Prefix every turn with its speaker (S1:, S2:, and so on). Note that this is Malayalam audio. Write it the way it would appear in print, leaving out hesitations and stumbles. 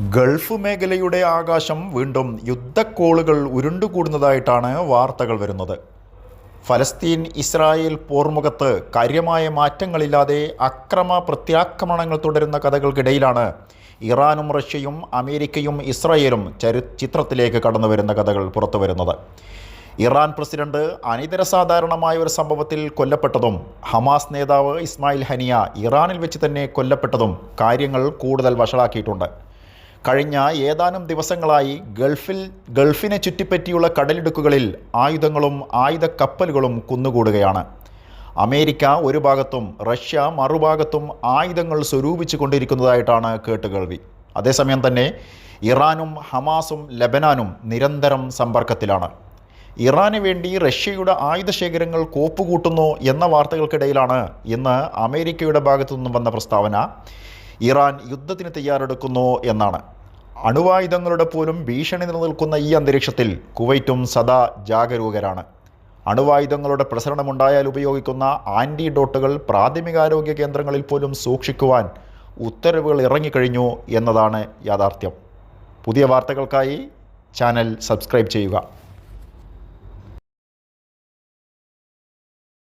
S1: ഗൾഫ് മേഖലയുടെ ആകാശം വീണ്ടും യുദ്ധക്കോളുകൾ ഉരുണ്ടുകൂടുന്നതായിട്ടാണ് വാർത്തകൾ വരുന്നത്. ഫലസ്തീൻ ഇസ്രായേൽ പോർമുഖത്ത് കാര്യമായ മാറ്റങ്ങളില്ലാതെ പ്രത്യാക്രമണങ്ങൾ തുടരുന്ന കഥകൾക്കിടയിലാണ് ഇറാനും റഷ്യയും അമേരിക്കയും ഇസ്രായേലും ചിത്രത്തിലേക്ക് കടന്നു വരുന്ന കഥകൾ പുറത്തു വരുന്നത്. ഇറാൻ പ്രസിഡന്റ് അനിതരസാധാരണമായ ഒരു സംഭവത്തിൽ കൊല്ലപ്പെട്ടതും ഹമാസ് നേതാവ് ഇസ്മായിൽ ഹനിയ ഇറാനിൽ വെച്ച് തന്നെ കൊല്ലപ്പെട്ടതും കാര്യങ്ങൾ കൂടുതൽ വഷളാക്കിയിട്ടുണ്ട്. കഴിഞ്ഞ ഏതാനും ദിവസങ്ങളായി ഗൾഫിനെ ചുറ്റിപ്പറ്റിയുള്ള കടലിടുക്കുകളിൽ ആയുധങ്ങളും ആയുധക്കപ്പലുകളും കുന്നുകൂടുകയാണ്. അമേരിക്ക ഒരു ഭാഗത്തും റഷ്യ മറുഭാഗത്തും ആയുധങ്ങൾ സ്വരൂപിച്ചു കൊണ്ടിരിക്കുന്നതായിട്ടാണ് കേട്ടുകേൾവി. അതേസമയം തന്നെ ഇറാനും ഹമാസും ലബനാനും നിരന്തരം സമ്പർക്കത്തിലാണ്. ഇറാന് വേണ്ടി റഷ്യയുടെ ആയുധശേഖരങ്ങൾ കോപ്പുകൂട്ടുന്നു എന്ന വാർത്തകൾക്കിടയിലാണ് ഇന്ന് അമേരിക്കയുടെ ഭാഗത്തു നിന്നും വന്ന പ്രസ്താവന ഇറാൻ യുദ്ധത്തിന് തയ്യാറെടുക്കുന്നു എന്നാണ്. അണുവായുധങ്ങളുടെ പോലും ഭീഷണി നിലനിൽക്കുന്ന ഈ അന്തരീക്ഷത്തിൽ കുവൈറ്റും സദാ ജാഗരൂകരാണ്. അണുവായുധങ്ങളുടെ പ്രസരണമുണ്ടായാൽ ഉപയോഗിക്കുന്ന ആൻറ്റിഡോട്ടുകൾ പ്രാഥമികാരോഗ്യ കേന്ദ്രങ്ങളിൽ പോലും സൂക്ഷിക്കുവാൻ ഉത്തരവുകൾ ഇറങ്ങിക്കഴിഞ്ഞു എന്നതാണ് യാഥാർത്ഥ്യം. പുതിയ വാർത്തകൾക്കായി ചാനൽ സബ്സ്ക്രൈബ് ചെയ്യുക.